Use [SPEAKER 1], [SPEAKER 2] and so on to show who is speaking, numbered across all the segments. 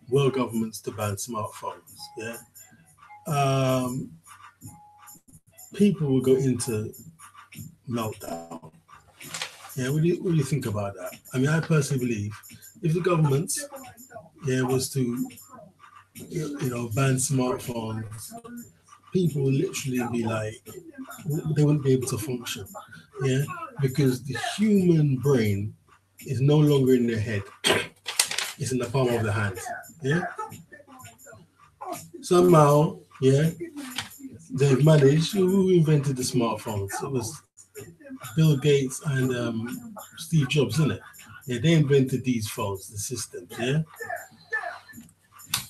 [SPEAKER 1] world governments to ban smartphones. Yeah, um, people will go into meltdown. Yeah, what do you think about that? I mean, I personally believe if the government, yeah, was to ban smartphones, people would literally be like, they wouldn't be able to function. Yeah, because the human brain is no longer in their head; it's in the palm of the hand. Yeah, somehow, yeah, they've managed. Who invented the smartphones? It was Bill Gates and Steve Jobs, isn't it? Yeah, they invented these phones, the systems. Yeah.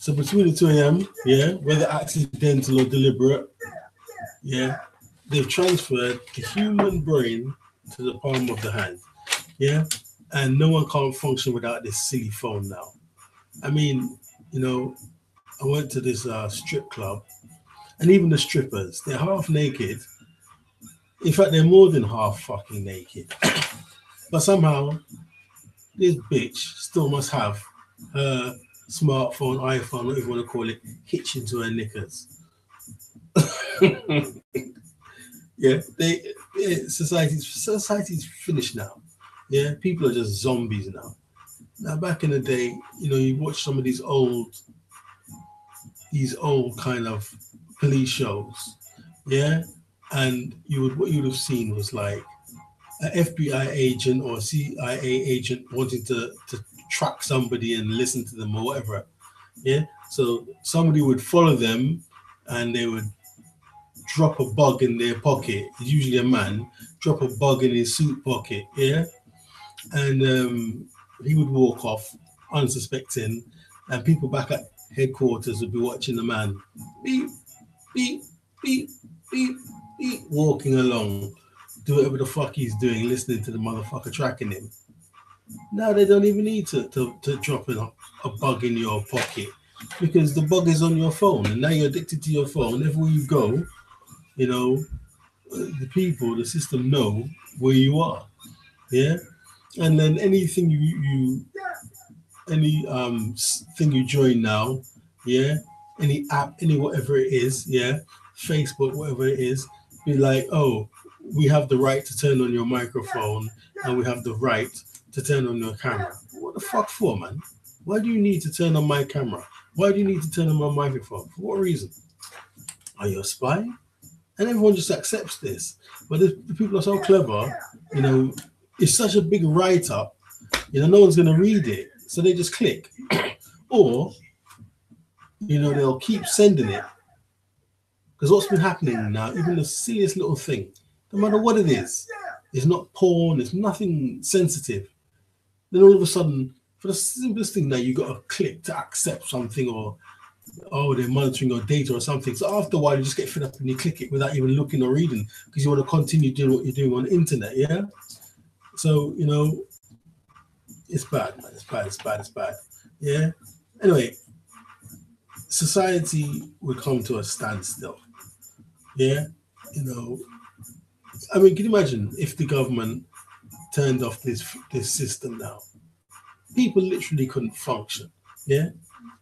[SPEAKER 1] So between the two of them, yeah, whether accidental or deliberate, yeah, they've transferred the human brain to the palm of the hand. Yeah. And no one can't function without this silly phone now. I mean, you know, I went to this strip club, and even the strippers, they're half naked. In fact, they're more than half fucking naked. But somehow, this bitch still must have her smartphone, iPhone, whatever you want to call it, hitching to her knickers. Yeah, society's finished now. Yeah, people are just zombies now. Now, back in the day, you watch some of these old kind of police shows. Yeah, and what you would have seen was like an FBI agent or a CIA agent wanting to track somebody and listen to them or whatever. Yeah, so somebody would follow them, and they would drop a bug in their pocket. It's usually a man drop a bug in his suit pocket. Yeah, and he would walk off unsuspecting, and people back at headquarters would be watching the man beep beep beep beep beep walking along, do whatever the fuck he's doing, listening to the motherfucker tracking him. Now they don't even need to drop a bug in your pocket because the bug is on your phone, and now you're addicted to your phone. Everywhere you go, you know, the system know where you are. Yeah, and then anything thing you join now, yeah, any app, any whatever it is, yeah, Facebook, whatever it is, be like, oh, we have the right to turn on your microphone, and we have the right to turn on your camera. What the fuck for, man? Why do you need to turn on my camera? Why do you need to turn on my microphone? For what reason? Are you a spy? And everyone just accepts this. But the people are so clever, it's such a big write up, no one's going to read it. So they just click. Or, they'll keep sending it. Because what's been happening now, even the silliest little thing, no matter what it is, it's not porn, it's nothing sensitive. Then all of a sudden, for the simplest thing now, you got to click to accept something, or oh, they're monitoring your data or something. So after a while, you just get fed up and you click it without even looking or reading because you want to continue doing what you're doing on the internet. Yeah. So it's bad, man. It's bad. It's bad. It's bad. Yeah. Anyway, society would come to a standstill. Yeah. I mean, can you imagine if the government turned off this system now? People literally couldn't function. Yeah.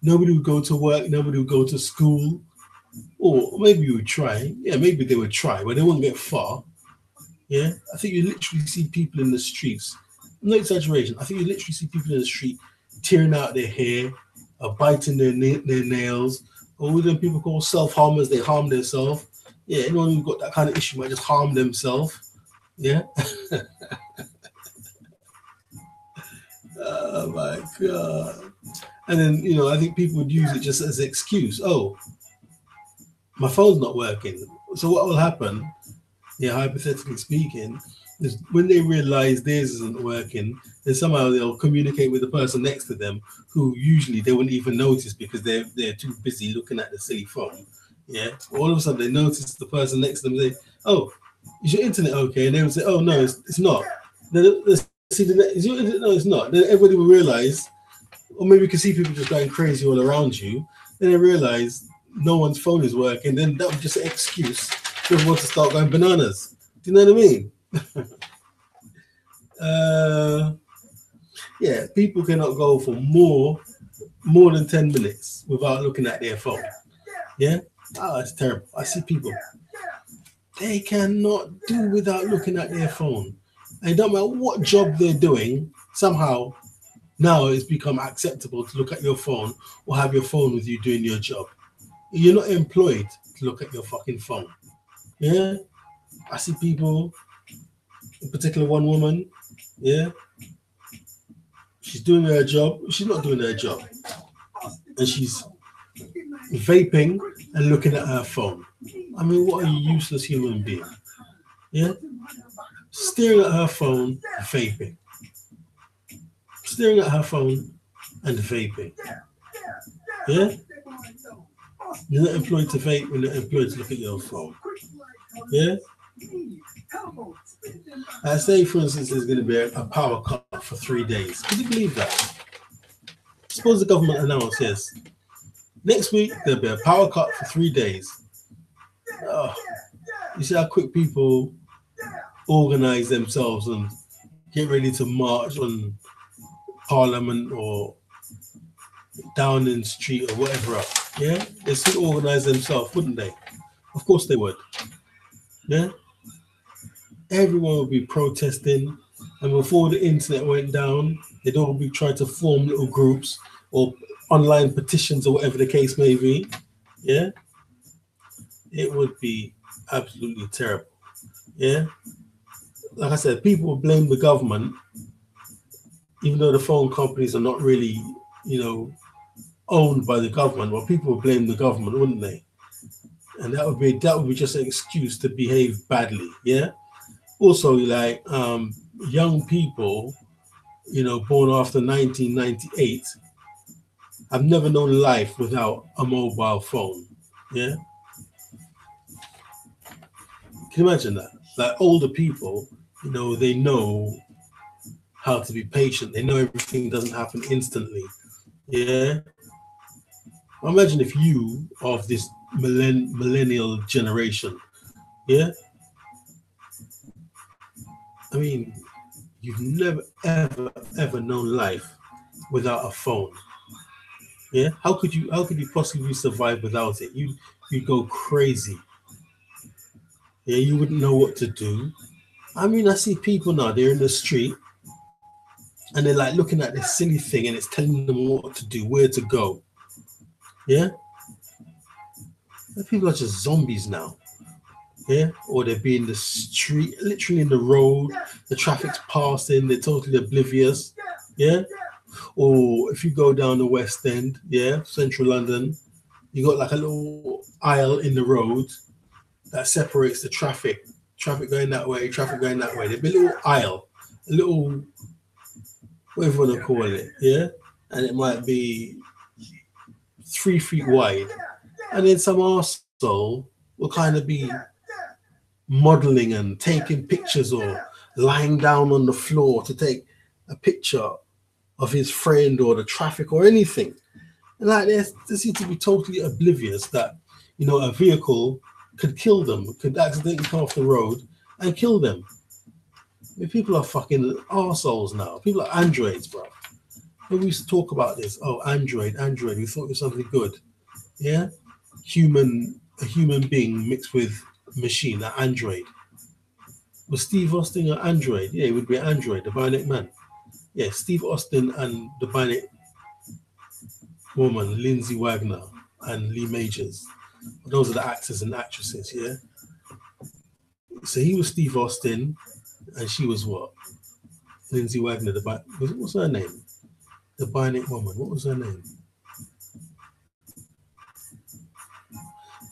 [SPEAKER 1] Nobody would go to work. Nobody would go to school. Or maybe you would try. Yeah, maybe they would try, but they wouldn't get far. Yeah. I think you literally see people in the streets. No exaggeration. I think you literally see people in the street tearing out their hair, biting their nails, or with them people called self-harmers, they harm themselves. Yeah, anyone who's got that kind of issue might just harm themselves. Yeah. Oh my god. And then, I think people would use it just as an excuse. Oh, my phone's not working. So what will happen, hypothetically speaking, is when they realize theirs isn't working, then somehow they'll communicate with the person next to them who usually they wouldn't even notice because they're too busy looking at the silly phone. Yeah. All of a sudden they notice the person next to them and say, oh, is your internet okay? And they would say, oh, no, it's not. Then they see is your internet? No, it's not. Then everybody will realize, or maybe you can see people just going crazy all around you. Then they realize no one's phone is working. Then that was just an excuse for everyone to start going bananas. Do you know what I mean? Yeah, people cannot go for more more than 10 minutes without looking at their phone. Yeah? Oh, it's terrible. I see people, they cannot do without looking at their phone. And it don't matter what job they're doing, somehow now it's become acceptable to look at your phone or have your phone with you doing your job. You're not employed to look at your fucking phone. Yeah? I see people, in particular one woman, yeah, she's doing her job. She's not doing her job. And she's vaping and looking at her phone. I mean, what a useless human being. Yeah? Staring at her phone, vaping. Staring at her phone and vaping. Yeah? You're not employed to vape, you're not employed to look at your phone. Yeah? I say, for instance, there's going to be a power cut for 3 days. Could you believe that? Suppose the government announces next week there'll be a power cut for 3 days. Oh, you see how quick people organize themselves and get ready to march on Parliament or Downing Street or whatever up. Yeah, they still organize themselves, wouldn't they? Of course they would. Yeah, everyone would be protesting, and before the internet went down, they'd all be trying to form little groups or online petitions or whatever the case may be. Yeah, it would be absolutely terrible. Yeah, like I said, people will blame the government, even though the phone companies are not really, owned by the government. Well, people would blame the government, wouldn't they? And that would be just an excuse to behave badly. Yeah. Also, like young people, born after 1998, have never known life without a mobile phone. Yeah. Can you imagine that? Like older people, they know how to be patient. They know everything doesn't happen instantly. Yeah. Imagine if you of this millennial generation, yeah. I mean, you've never ever known life without a phone. Yeah. How could you possibly survive without it? You'd go crazy. Yeah. You wouldn't know what to do. I mean, I see people now. They're in the street and they're like looking at this silly thing, and it's telling them what to do, where to go. Yeah. People are just zombies now. Yeah. Or they'd be in the street, literally in the road, the traffic's passing, they're totally oblivious. Yeah. Or if you go down the West End, yeah, central London, you got like a little aisle in the road that separates the traffic going that way, traffic going that way. There'd be a little aisle, a little, whatever you want to call it, yeah? And it might be 3 feet wide. And then some arsehole will kind of be modeling and taking pictures or lying down on the floor to take a picture of his friend or the traffic or anything. And like they seem to be totally oblivious that, a vehicle could kill them, could accidentally come off the road and kill them. I mean, people are fucking arseholes now. People are androids, bro. When we used to talk about this, oh, Android, we thought it was something good. Yeah? A human being mixed with machine, an android. Was Steve Austin an android? Yeah, it would be an android, the Bionic Man. Yeah, Steve Austin and the Bionic woman, Lindsay Wagner and Lee Majors. Those are the actors and actresses, yeah? So he was Steve Austin, and she was what? Lindsay Wagner, what's her name? The Bionic woman, what was her name?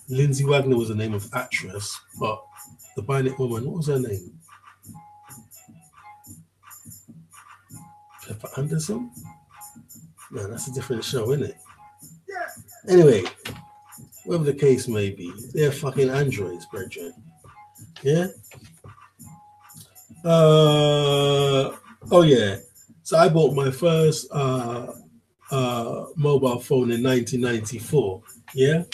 [SPEAKER 1] Lindsay Wagner was the name of actress, but the Bionic woman, what was her name? Pepper Anderson? No, that's a different show, isn't it? Anyway, whatever the case may be, they're fucking androids, brethren. Yeah? Oh yeah. So I bought my first mobile phone in 1994. Yeah?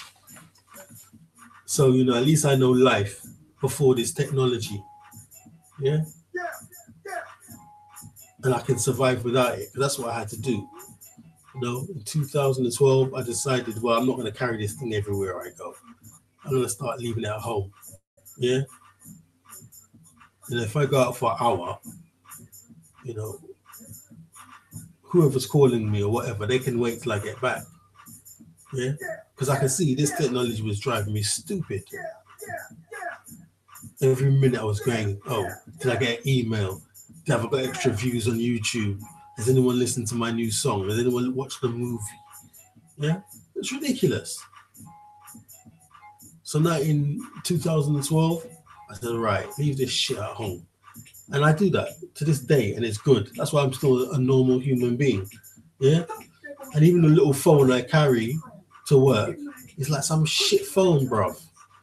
[SPEAKER 1] So, at least I know life before this technology. Yeah? And I can survive without it. That's what I had to do. You know, in 2012, I decided, well, I'm not going to carry this thing everywhere I go. I'm going to start leaving it at home. Yeah. And if I go out for an hour, you know, whoever's calling me or whatever, they can wait till I get back. Yeah. Because I can see this technology was driving me stupid. Every minute I was going, oh, did I get an email? Have I got extra views on YouTube? Has anyone listened to my new song? Has anyone watched the movie? Yeah, it's ridiculous. So now in 2012, I said, right, leave this shit at home. And I do that to this day, and it's good. That's why I'm still a normal human being. Yeah. And even the little phone I carry to work is like some shit phone, bruv.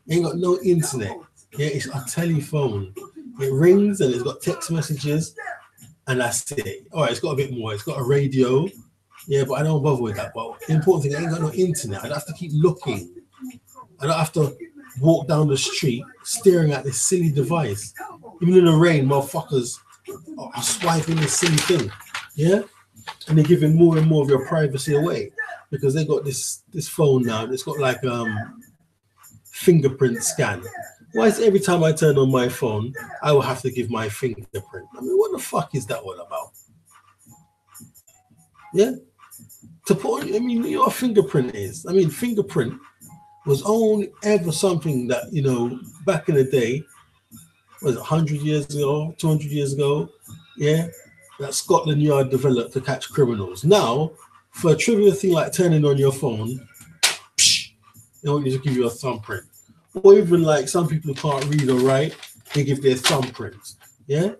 [SPEAKER 1] Ain't got no internet. Yeah, it's a telephone. It rings and it's got text messages, and that's it. All right, it's got a bit more. It's got a radio. Yeah, but I don't bother with that. But the important thing, I ain't got no internet. I don't have to keep looking. I don't have to walk down the street staring at this silly device. Even in the rain, motherfuckers are swiping this silly thing. Yeah? And they're giving more and more of your privacy away because they got this phone now. It's got like fingerprint scan. Why is every time I turn on my phone, I will have to give my fingerprint? I mean, what the fuck is that all about? Yeah? To put on, I mean, you know what a fingerprint is? I mean, fingerprint was only ever something that, you know, back in the day, was it 100 years ago, 200 years ago, yeah, that Scotland Yard developed to catch criminals. Now, for a trivial thing like turning on your phone, they want you to give you a thumbprint. Or even like some people who can't read or write, they give their thumbprints, yeah,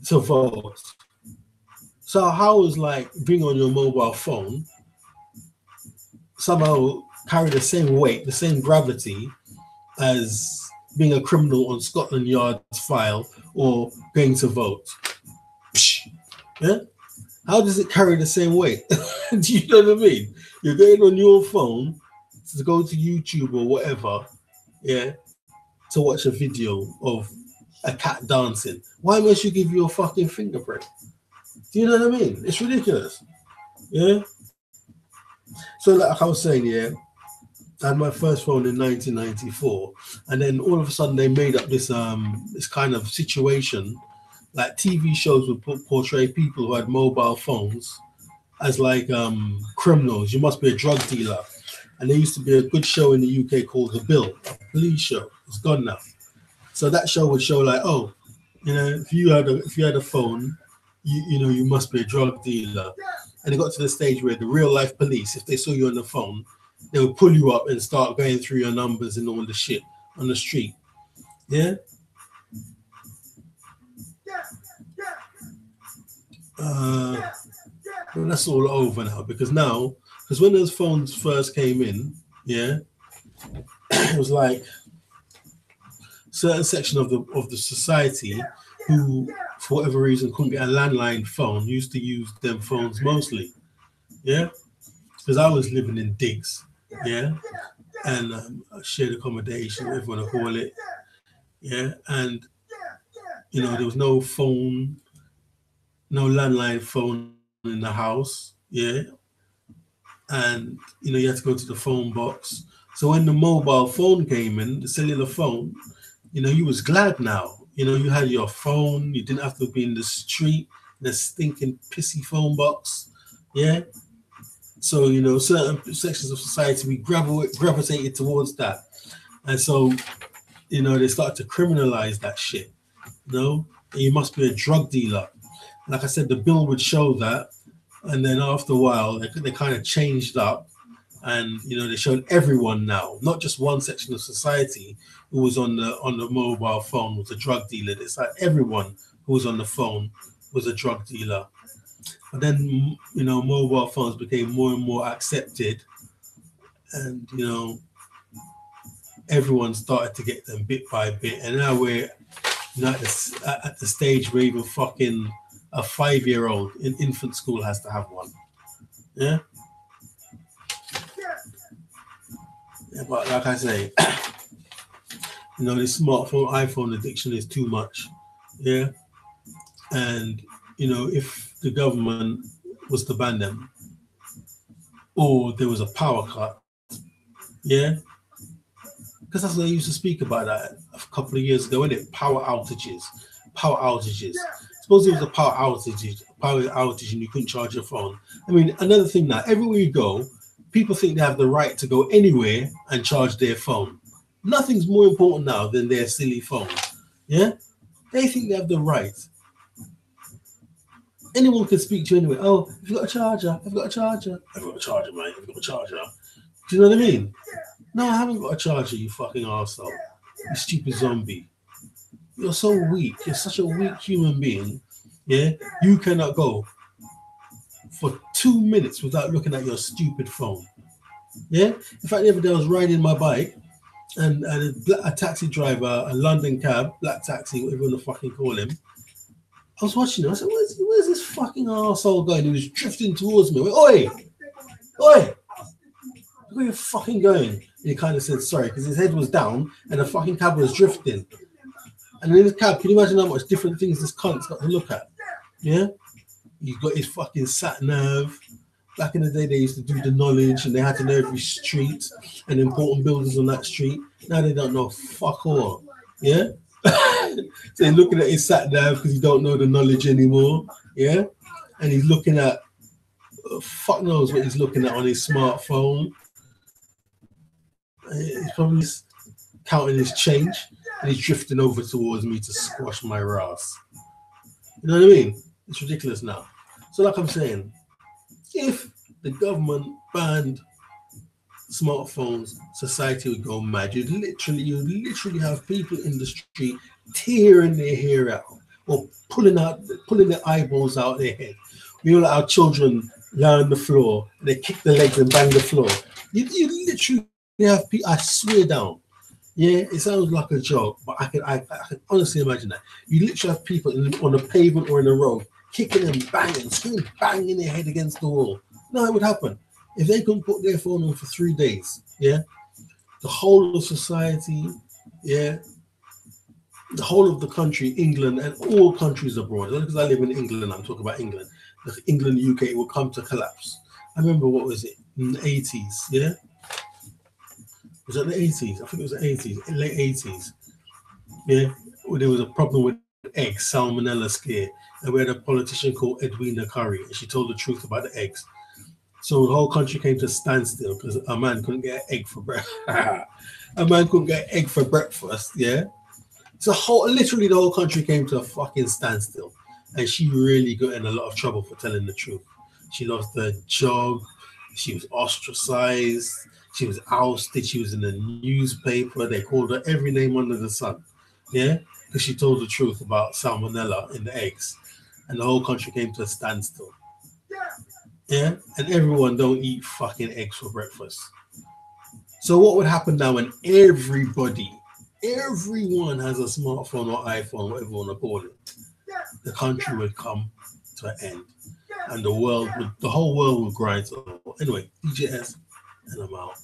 [SPEAKER 1] to vote. So how is like being on your mobile phone somehow carry the same weight, the same gravity as being a criminal on Scotland Yard's file or going to vote? Yeah? How does it carry the same weight? Do you know what I mean? You're going on your phone to go to YouTube or whatever, yeah, to watch a video of a cat dancing. Why must you give you a fucking fingerprint? Do you know what I mean? It's ridiculous. Yeah? So like I was saying, yeah, I had my first phone in 1994, and then all of a sudden they made up this this kind of situation, like TV shows would portray people who had mobile phones as like criminals. You must be a drug dealer, and there used to be a good show in the UK called The Bill, a police show. It's gone now. So that show would show like, oh, you know, if you had a phone, you know, you must be a drug dealer. And it got to the stage where the real life police, if they saw you on the phone, they would pull you up and start going through your numbers and all the shit on the street. Yeah? Well, that's all over now because when those phones first came in, yeah, it was like certain section of the society who, for whatever reason, couldn't get a landline phone used to use them phones mostly. Yeah? Because I was living in digs, yeah, and shared accommodation, whatever you want to call it, yeah, and you know there was no phone, no landline phone in the house, yeah, and you know you had to go to the phone box. So when the mobile phone came in, the cellular phone, you know you was glad now. You know you had your phone, you didn't have to be in the street, in a stinking pissy phone box, yeah. So, you know, certain sections of society, we gravitated towards that. And so, you know, they started to criminalize that shit. You know, and you must be a drug dealer. Like I said, the bill would show that. And then after a while, they kind of changed up. And, you know, they showed everyone now, not just one section of society who was on the mobile phone was a drug dealer. It's like everyone who was on the phone was a drug dealer. But then, you know, mobile phones became more and more accepted, and you know, everyone started to get them bit by bit. And now we're at the stage where even fucking a 5-year-old in infant school has to have one. Yeah. Yeah, but like I say, you know, this smartphone, iPhone addiction is too much. Yeah, and you know, if the government was to ban them, or there was a power cut. Yeah, because that's what they used to speak about that a couple of years ago, innit? Power outages, power outages. Suppose it was a power outage, and you couldn't charge your phone. I mean, another thing now, everywhere you go, people think they have the right to go anywhere and charge their phone. Nothing's more important now than their silly phone. Yeah, they think they have the right. Anyone can speak to you anyway. Oh, have you got a charger? I've got a charger. I've got a charger, mate. I've got a charger. Do you know what I mean? No, I haven't got a charger, you fucking arsehole. You stupid zombie. You're so weak. You're such a weak human being. Yeah? You cannot go for 2 minutes without looking at your stupid phone. Yeah? In fact, the other day I was riding my bike and a taxi driver, a London cab, black taxi, whatever you want to fucking call him, I was watching him. I said, where's this fucking arsehole going? He was drifting towards me. I went, oi! Oi! Where are you fucking going? And he kind of said sorry because his head was down and the fucking cab was drifting. And in the cab, can you imagine how much different things this cunt's got to look at? Yeah? He's got his fucking sat nav. Back in the day, they used to do the knowledge and they had to know every street and important buildings on that street. Now they don't know fuck all. Yeah? So he's looking at his sat nav because he don't know the knowledge anymore. Yeah? And he's looking at, fuck knows what he's looking at on his smartphone. He's probably counting his change and he's drifting over towards me to squash my ass. You know what I mean? It's ridiculous now. So like I'm saying, if the government banned smartphones, society would go mad. You'd literally have people in the street tearing their hair out or pulling their eyeballs out their head. We all let our children lie on the floor and they kick the legs and bang the floor. You literally have people, I swear down. Yeah, it sounds like a joke, but I can honestly imagine that. You literally have people on the pavement or in the road kicking and banging, screaming, banging their head against the wall. No, it would happen. If they couldn't put their phone on for 3 days, yeah, the whole of society, yeah, the whole of the country, England, and all countries abroad, because I live in England, I'm talking about England, England, the UK, it will come to collapse. I remember, what was it, in the 80s, yeah? Was it the 80s? I think it was the 80s, late 80s. Yeah, there was a problem with eggs, salmonella scare, and we had a politician called Edwina Curry, and she told the truth about the eggs. So the whole country came to a standstill because a man couldn't get an egg for breakfast. A man couldn't get an egg for breakfast, yeah? So literally the whole country came to a fucking standstill. And she really got in a lot of trouble for telling the truth. She lost her job. She was ostracized. She was ousted. She was in the newspaper. They called her every name under the sun. Yeah? Because she told the truth about salmonella in the eggs. And the whole country came to a standstill. Yeah? And everyone don't eat fucking eggs for breakfast. So what would happen now when everyone has a smartphone or iPhone, whatever you want to call it? The country would come to an end. And the whole world would grind to a halt. Anyway, DJS, and I'm out.